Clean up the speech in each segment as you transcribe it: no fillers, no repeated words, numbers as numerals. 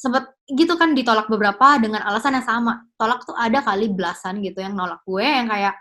sempet gitu kan ditolak beberapa dengan alasan yang sama. Tolak tuh ada kali belasan gitu yang nolak gue yang kayak,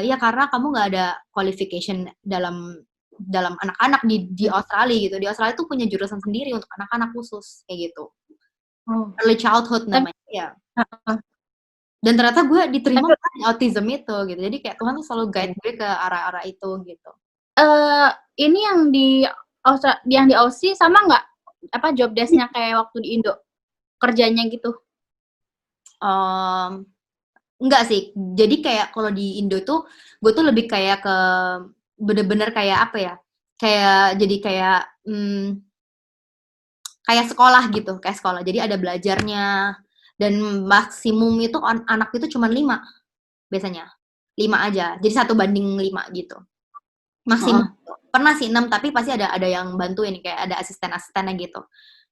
ya karena kamu nggak ada qualification dalam anak-anak di Australia gitu. Di Australia tuh punya jurusan sendiri untuk anak-anak khusus, kayak gitu. Oh. Early childhood Tapi namanya, ya. heeh. Dan ternyata gue diterima Tapi di autism itu gitu. Jadi kayak Tuhan tuh selalu guide gue ke arah-arah itu gitu. Ini yang di Aussie sama nggak apa job desk-nya kayak waktu di Indo kerjanya gitu? Enggak sih. Jadi kayak kalau di Indo tuh gue tuh lebih kayak ke bener-bener kayak apa ya? Kayak jadi kayak kayak sekolah gitu, kayak sekolah. Jadi ada belajarnya dan maksimum itu anak itu cuma 5 biasanya. 5 aja. Jadi 1:5 gitu. Maksimum. Heeh. Pernah sih 6 tapi pasti ada yang bantuin kayak ada asisten-asistennya gitu.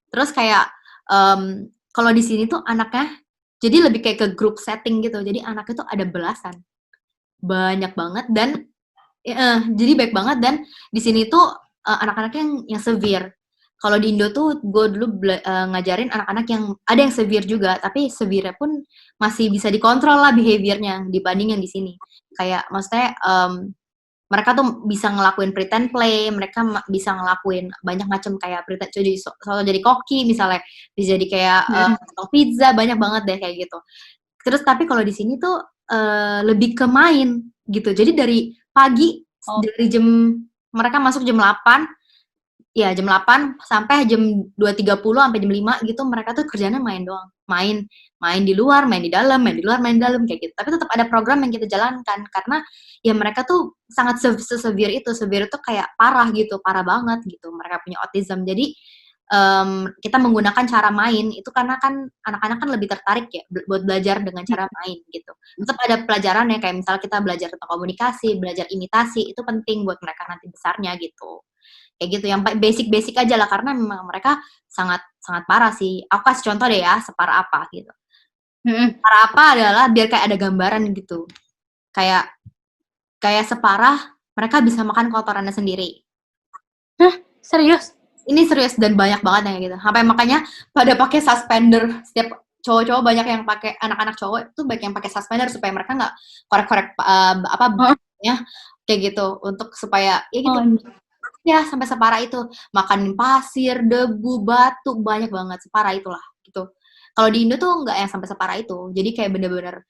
Terus kayak kalau di sini tuh anaknya jadi lebih kayak ke group setting gitu. Jadi anaknya tuh ada belasan. Banyak banget dan jadi baik banget dan di sini tuh anak-anaknya yang severe. Kalau di Indo tuh gue dulu ngajarin anak-anak yang ada yang severe juga, tapi severe pun masih bisa dikontrol lah behaviornya dibanding yang di sini. Kayak maksudnya mereka tuh bisa ngelakuin pretend play, mereka bisa ngelakuin banyak macam kayak pretend jadi koki misalnya, bisa jadi kayak pizza, banyak banget deh kayak gitu. Terus tapi kalau di sini tuh lebih ke main gitu. Jadi dari pagi dari mereka masuk jam 8 ya jam 8 sampai jam 2.30 sampai jam 5 gitu mereka tuh kerjanya main doang. Main di luar, main di dalam, main di luar, main di dalam kayak gitu. Tapi tetap ada program yang kita jalankan karena ya mereka tuh sangat severe itu kayak parah gitu, parah banget gitu. Mereka punya autism. Jadi kita menggunakan cara main itu karena kan anak-anak kan lebih tertarik ya buat belajar dengan cara main gitu. Tetap ada pelajaran ya kayak misal kita belajar tentang komunikasi, belajar imitasi itu penting buat mereka nanti besarnya gitu. Kayak gitu yang basic-basic aja lah karena memang mereka sangat sangat parah sih. Aku kasih contoh deh ya separah apa gitu. Separah apa adalah biar kayak ada gambaran gitu. Kayak separah mereka bisa makan kotorannya sendiri. Hah, serius? Ini serius dan banyak banget yang kayak gitu. Sampai makanya pada pakai suspender. Setiap cowok-cowok banyak yang pakai anak-anak cowok itu banyak yang pakai suspender supaya mereka nggak korek-korek ya kayak gitu untuk supaya ya gitu. Ya sampai separah itu. Makan pasir, debu, batu banyak banget separah itulah gitu. Kalau di Indo tuh nggak yang sampai separah itu. Jadi kayak bener-bener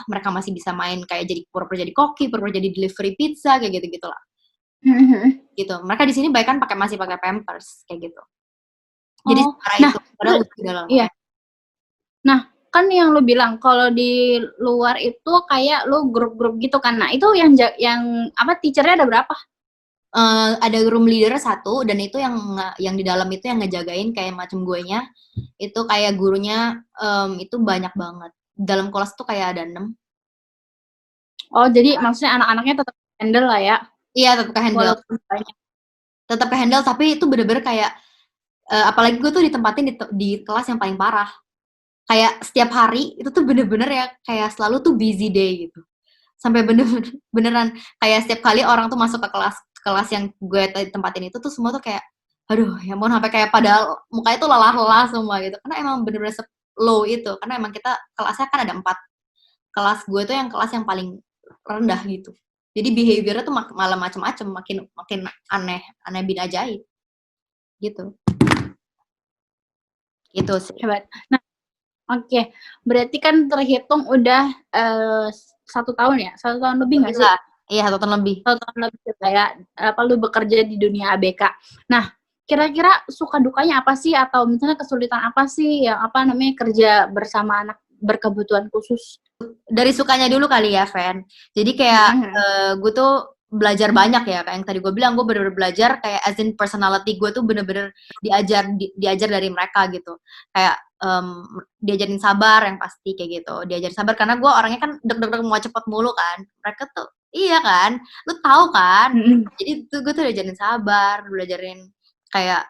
mereka masih bisa main kayak jadi pura-pura jadi koki, pura-pura jadi delivery pizza kayak gitu-gitu lah. Gitu. Mereka di sini bahkan masih pakai Pampers kayak gitu. Jadi separah itu padahal udah dalam. Iya. Nah, kan yang lu bilang kalau di luar itu kayak lu grup-grup gitu kan. Nah, itu yang apa teachernya ada berapa? Ada room leader 1 dan itu yang di dalam itu yang ngejagain kayak macam guenya. Itu kayak gurunya itu banyak banget. Dalam kelas tuh kayak ada 6. Oh, jadi maksudnya anak-anaknya tetap handle lah ya. Iya, tetap ke handle. Walaupun banyak. Tetap ke handle tapi itu bener-bener kayak apalagi gue tuh ditempatin di kelas yang paling parah. Kayak setiap hari itu tuh bener-bener ya kayak selalu tuh busy day gitu. Sampai beneran kayak setiap kali orang tuh masuk ke kelas yang gue tempatin itu tuh semua tuh kayak aduh ya ampun sampai kayak padahal mukanya tuh lelah-lelah semua gitu. Karena emang bener-bener low itu. Karena emang kita kelasnya kan ada 4. Kelas gue tuh yang kelas yang paling rendah gitu. Jadi behaviornya tuh malah macem-macem, makin aneh bin ajaib. Gitu. Gitu sih. Hebat. Nah, oke. Berarti kan terhitung udah 1 tahun ya? 1 tahun lebih nggak sih? Iya, 1 tahun lebih. 1 tahun lebih kayak lu bekerja di dunia ABK. Nah, kira-kira suka dukanya apa sih? Atau misalnya kesulitan apa sih yang kerja bersama anak berkebutuhan khusus? Dari sukanya dulu kali ya, Fen. Jadi kayak gue tuh belajar banyak ya, kayak yang tadi gue bilang gue bener-bener belajar kayak as in personality gue tuh bener-bener diajar dari mereka gitu. Kayak diajarin sabar yang pasti kayak gitu. Diajarin sabar karena gue orangnya kan deg-deg mau cepet mulu kan. Mereka tuh iya kan, lu tahu kan. Jadi tuh gue tuh diajarin sabar, belajarin kayak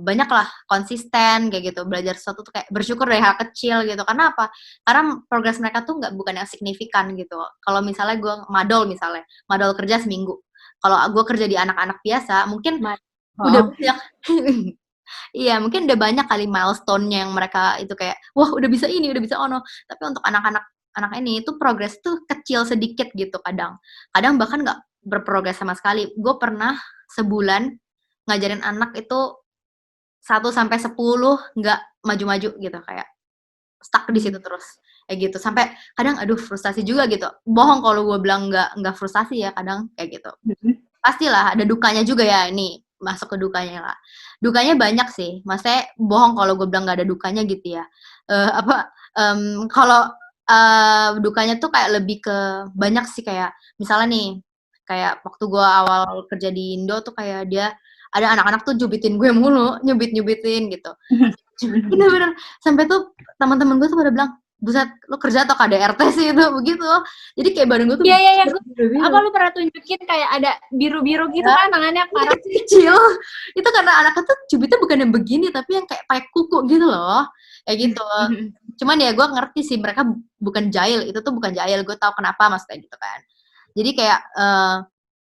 banyak lah konsisten kayak gitu, belajar sesuatu tuh kayak bersyukur dari hal kecil gitu. Karena apa? Karena progres mereka tuh bukan yang signifikan gitu. Kalau misalnya gue madol kerja seminggu. Kalau gue kerja di anak-anak biasa, mungkin udah banyak Iya, mungkin udah banyak kali milestone-nya yang mereka itu kayak, wah udah bisa ini, udah bisa ono. Tapi untuk anak ini itu progres tuh kecil sedikit gitu kadang. Kadang bahkan nggak berprogres sama sekali. Gue pernah sebulan ngajarin anak itu 1 sampai 10 nggak maju-maju gitu, kayak stuck di situ terus. Kayak gitu. Sampai kadang aduh frustasi juga gitu. Bohong kalau gue bilang nggak frustasi ya, kadang kayak gitu. Pastilah ada dukanya juga ya, ini masuk ke dukanya lah. Dukanya banyak sih, maksudnya bohong kalau gue bilang nggak ada dukanya gitu ya. Kalau dukanya tuh kayak lebih ke banyak sih, kayak misalnya nih, kayak waktu gue awal kerja di Indo tuh kayak dia ada anak-anak tuh jubitin gue mulu, nyubitin gitu. Bener-bener sampai tuh teman-teman gue tuh pada bilang, buset lo kerja atau KDRT sih itu begitu. Jadi kayak badan gue tuh Iya, iya, iya. biru-biru. Apa lu pernah tunjukin kayak ada biru-biru gitu kan tangannya parah. Kecil itu karena anaknya tuh cubitnya bukan yang begini tapi yang kayak pakai kuku gitu loh, kayak gitu. Cuman ya gue ngerti sih mereka bukan jahil, itu tuh bukan jahil, gue tahu kenapa maksudnya gitu kan. Jadi kayak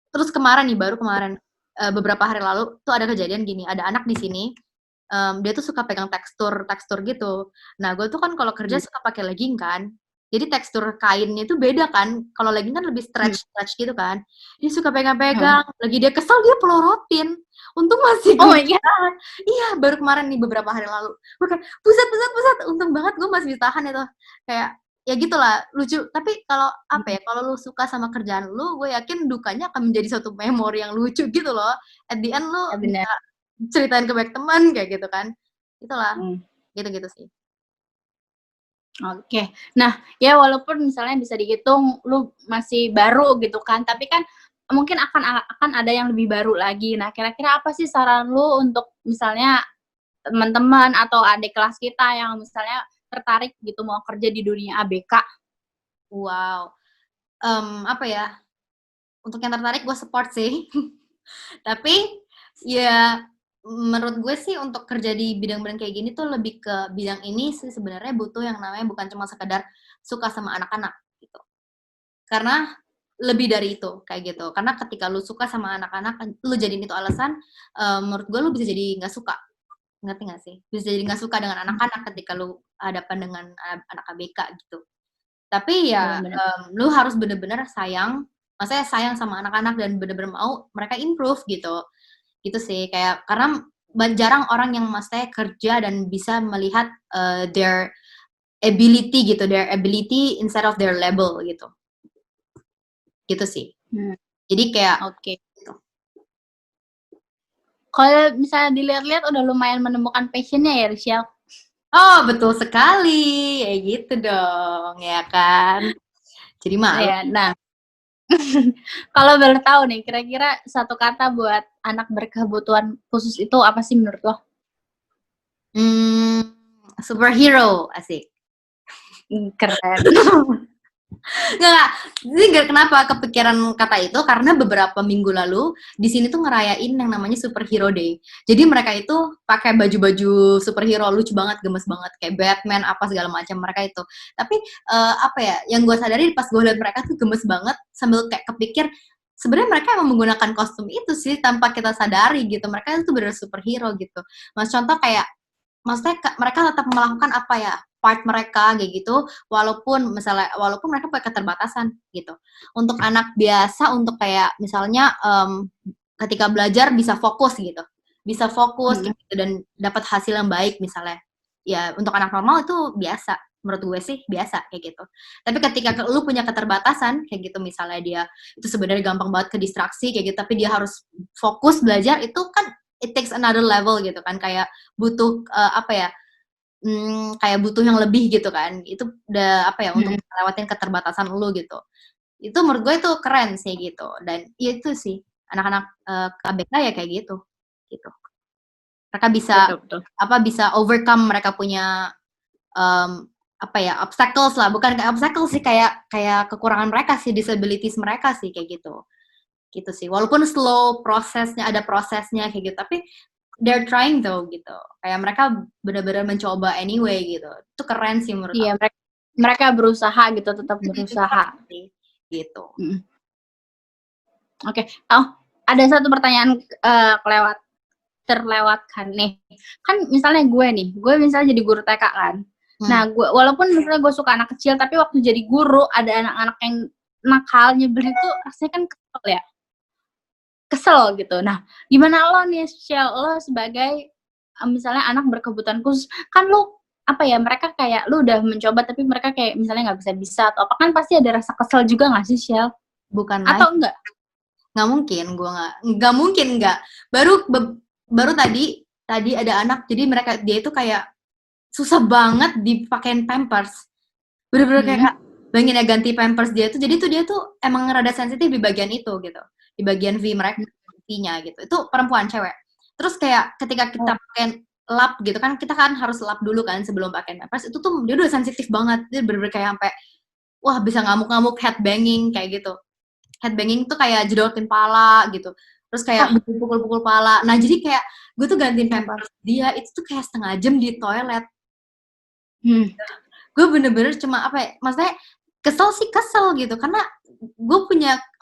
terus kemarin nih, baru kemarin beberapa hari lalu tuh ada kejadian gini, ada anak di sini dia tuh suka pegang tekstur gitu. Nah gue tuh kan kalau kerja suka pakai legging kan, jadi tekstur kainnya itu beda kan. Kalau legging kan lebih stretch gitu kan. Dia suka pegang-pegang. Lagi dia kesel dia pelorotin. Untung masih Oh gue my god. tahan. Iya, baru kemarin nih beberapa hari lalu. Gue kayak pusat. Untung banget gue masih bisa tahan itu. Kayak ya gitulah, lucu. Tapi kalau apa ya? Kalau lu suka sama kerjaan lu, gue yakin dukanya akan menjadi suatu memori yang lucu gitu loh. At the end lu Ya benar. bisa ceritain ke banyak teman kayak gitu kan. Itulah. Gitu-gitu sih. Oke. Nah, ya walaupun misalnya bisa dihitung lu masih baru gitu kan, tapi kan mungkin akan ada yang lebih baru lagi. Nah, kira-kira apa sih saran lu untuk misalnya teman-teman atau adik kelas kita yang misalnya tertarik gitu mau kerja di dunia ABK? Wow. Apa ya? Untuk yang tertarik gue support sih. Tapi ya menurut gue sih untuk kerja di bidang-bidang kayak gini tuh lebih ke bidang ini sih sebenarnya butuh yang namanya bukan cuma sekedar suka sama anak-anak gitu. Karena lebih dari itu kayak gitu. Karena ketika lu suka sama anak-anak, lu jadiin itu alasan, menurut gue lu bisa jadi nggak suka. Ngerti nggak sih? Bisa jadi nggak suka dengan anak-anak ketika lu hadapan dengan anak ABK gitu. Tapi ya Benar-benar. lu harus bener-bener sayang, maksudnya sayang sama anak-anak dan bener-bener mau mereka improve gitu. Gitu sih, kayak karena jarang orang yang maksudnya kerja dan bisa melihat their their ability instead of their level gitu. Gitu sih. Jadi kayak Oke. gitu. Kalau misalnya dilihat-lihat udah lumayan menemukan passion-nya ya, Rachel? Oh, betul sekali. Kayak gitu dong, ya kan? Jadi malu. Ya, nah, kalau boleh tahu nih, kira-kira satu kata buat anak berkebutuhan khusus itu apa sih menurut lo? Superhero, asik. Keren. Nggak, ini kenapa kepikiran kata itu, karena beberapa minggu lalu di sini tuh ngerayain yang namanya Superhero Day. Jadi mereka itu pakai baju-baju superhero lucu banget, gemes banget, kayak Batman apa segala macam mereka itu. Tapi apa ya, yang gue sadari pas gue lihat mereka tuh gemes banget, sambil kayak kepikir sebenarnya mereka emang menggunakan kostum itu sih tanpa kita sadari gitu. Mereka itu bener superhero gitu. Mas contoh kayak maksudnya mereka tetap melakukan apa ya, part mereka kayak gitu, walaupun mereka punya keterbatasan gitu. Untuk anak biasa, untuk kayak misalnya ketika belajar bisa fokus gitu, kayak gitu, dan dapat hasil yang baik misalnya. Ya untuk anak normal itu biasa, menurut gue sih biasa kayak gitu. Tapi ketika lu punya keterbatasan kayak gitu, misalnya dia itu sebenarnya gampang banget ke distraksi kayak gitu, tapi dia harus fokus belajar, itu kan it takes another level gitu kan, kayak butuh apa ya, kayak butuh yang lebih gitu kan. Itu udah apa ya, untuk ngelewatin keterbatasan lu gitu. Itu menurut gue itu keren sih gitu. Dan ya itu sih anak-anak KBK ya kayak gitu. Gitu. Mereka bisa Betul. bisa overcome, mereka punya apa ya, obstacles lah, bukan kayak obstacles sih, kayak kekurangan mereka sih, disabilities mereka sih kayak gitu. Gitu sih. Walaupun slow prosesnya, ada prosesnya kayak gitu, tapi they're trying though gitu. Kayak mereka benar-benar mencoba anyway gitu. Itu keren sih menurut Iya, aku. mereka berusaha gitu, tetap berusaha. Gitu. Oke. Oh, ada satu pertanyaan terlewatkan nih. kan misalnya gue misalnya jadi guru TK kan. Nah, gue walaupun misalnya gue suka anak kecil, tapi waktu jadi guru ada anak-anak yang nakal, nyebelin itu rasanya kan kesel gitu. Nah, gimana lo nih, Shell, lo sebagai misalnya anak berkebutuhan khusus, kan lo apa ya, mereka kayak lu udah mencoba tapi mereka kayak misalnya nggak bisa atau apa, kan pasti ada rasa kesel juga nggak sih, Shell? Bukan Atau lagi. enggak? Nggak mungkin, gue nggak mungkin nggak. Baru tadi ada anak, jadi dia itu kayak susah banget dipakein pampers. Bener-bener kayak bayangin ya ganti pampers dia tuh emang rada sensitif di bagian itu gitu, di bagian V mereka V-nya gitu. Itu perempuan cewek. Terus kayak ketika kita pakai lap gitu kan, kita kan harus lap dulu kan sebelum pakai pampers. Itu tuh dia udah sensitif banget, dia bener-bener kayak sampai wah bisa ngamuk-ngamuk, headbanging kayak gitu. Headbanging tuh kayak jedotin pala gitu. Terus kayak pukul-pukul pala. Nah, jadi kayak gue tuh gantiin pampers dia itu tuh kayak setengah jam di toilet. Gue bener-bener cuma apa ya, maksudnya kesel gitu, karena gue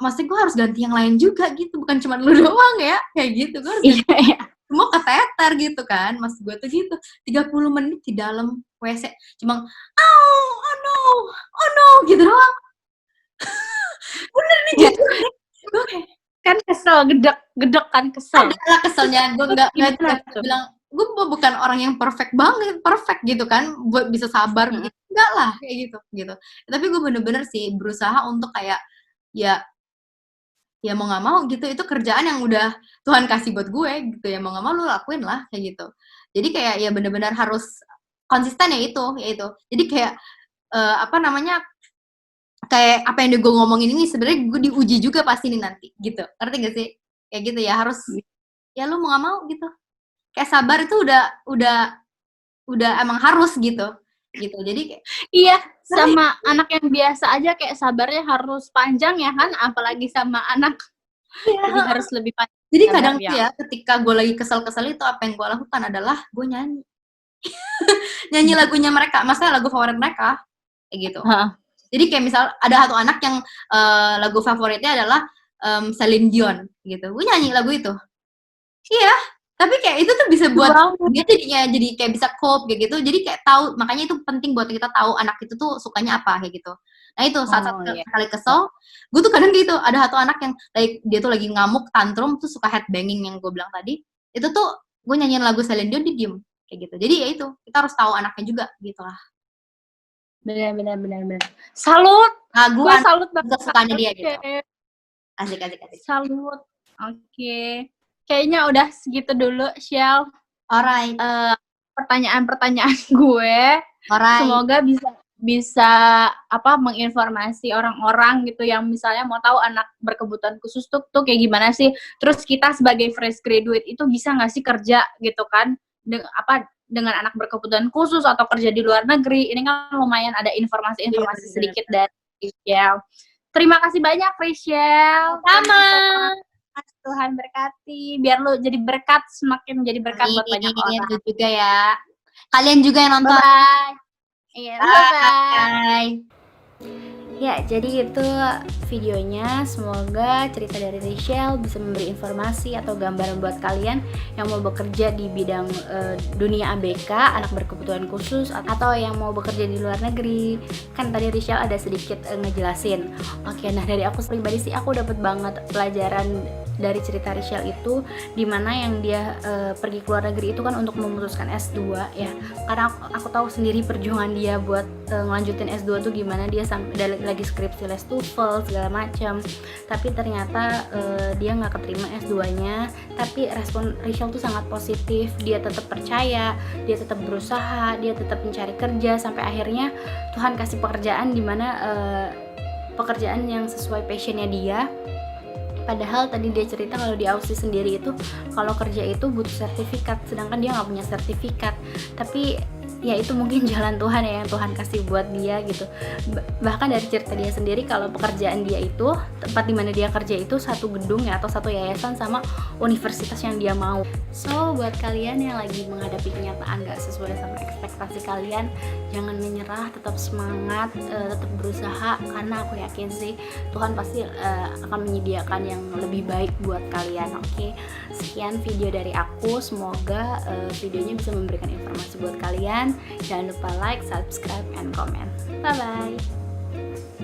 maksudnya gue harus ganti yang lain juga gitu, bukan cuma lu doang ya, kayak gitu. Gue harus ganti semua keteter gitu kan, maksud gue tuh gitu, 30 menit di dalam WC, cuma oh no, gitu doang. Bener nih gitu. Gue kayak kan kesel, gedek kan kesel. Adalah keselnya, gue nggak bilang, gue bukan orang yang perfect gitu kan, buat bisa sabar gitu, enggak lah kayak gitu. Tapi gue bener-bener sih berusaha untuk kayak ya mau nggak mau gitu, itu kerjaan yang udah Tuhan kasih buat gue gitu, ya mau nggak mau lu lakuin lah kayak gitu. Jadi kayak ya bener-bener harus konsisten ya itu. Jadi kayak apa namanya, kayak apa yang gue ngomongin ini sebenarnya gue diuji juga pasti nih nanti gitu, ngerti gak sih? Kayak gitu ya, harus ya lu mau nggak mau gitu, kayak sabar itu udah emang harus gitu. Jadi kayak iya, sama anak yang biasa aja kayak sabarnya harus panjang ya kan, apalagi sama anak jadi harus lebih panjang. Jadi kadang tuh ya ketika gue lagi kesel-kesel itu, apa yang gue lakukan adalah gue nyanyi nyanyi lagunya mereka, maksudnya lagu favorit mereka kayak gitu. Jadi kayak misal ada satu anak yang lagu favoritnya adalah Celine Dion gitu, gue nyanyi lagu itu. Iya, tapi kayak itu tuh bisa buat dia jadi kayak bisa cope kayak gitu. Jadi kayak tahu, makanya itu penting buat kita tahu anak itu tuh sukanya apa kayak gitu. Nah itu saat kali kesel, gue tuh kadang gitu, ada satu anak yang dia tuh lagi ngamuk tantrum tuh suka headbanging yang gue bilang tadi. Itu tuh gue nyanyiin lagu Celine Dion, dia diem kayak gitu. Jadi ya itu, kita harus tahu anaknya juga gitu lah. Benar. Salut. Gue salut banget sukanya dia gitu. Asik. Salut. Oke. Kayaknya udah segitu dulu, Shell. Alright. Pertanyaan-pertanyaan gue. Alright. Semoga bisa menginformasi orang-orang gitu yang misalnya mau tahu anak berkebutuhan khusus tuh kayak gimana sih. Terus kita sebagai fresh graduate itu bisa nggak sih kerja gitu kan? Dengan anak berkebutuhan khusus atau kerja di luar negeri. Ini kan lumayan ada informasi sedikit dari Rachel. Terima kasih banyak, Rachel. Sama. Tuhan berkati. Biar lo jadi berkat, semakin menjadi berkat buat banyak orang. Itu juga ya. Kalian juga yang nonton. Bye. Iya, bye. Ya, jadi itu videonya. Semoga cerita dari Rachel bisa memberi informasi atau gambaran buat kalian yang mau bekerja di bidang dunia ABK, anak berkebutuhan khusus, atau yang mau bekerja di luar negeri. Kan tadi Rachel ada sedikit ngejelasin. Oke, nah dari aku pribadi sih aku dapat banget pelajaran dari cerita Rachel itu, dimana yang dia pergi ke luar negeri itu kan untuk memutuskan S2 ya, karena aku tahu sendiri perjuangan dia buat ngelanjutin S2 tuh gimana. Dia lagi skripsi les TOEFL segala macam, tapi ternyata dia nggak keterima S2-nya. Tapi respon Rachel tuh sangat positif, dia tetap percaya, dia tetap berusaha, dia tetap mencari kerja, sampai akhirnya Tuhan kasih pekerjaan dimana pekerjaan yang sesuai passionnya dia. Padahal tadi dia cerita kalau di Aussie sendiri itu kalau kerja itu butuh sertifikat, sedangkan dia nggak punya sertifikat. Tapi ya itu mungkin jalan Tuhan ya, yang Tuhan kasih buat dia gitu. Bahkan dari cerita dia sendiri, kalau pekerjaan dia itu, tempat dimana dia kerja itu satu gedung ya, atau satu yayasan sama universitas yang dia mau. So buat kalian yang lagi menghadapi kenyataan gak sesuai sama ekspektasi kalian, jangan menyerah, tetap semangat, tetap berusaha, karena aku yakin sih Tuhan pasti akan menyediakan yang lebih baik buat kalian. Oke, sekian video dari aku, semoga videonya bisa memberikan informasi buat kalian. Jangan lupa like, subscribe, and comment. Bye bye.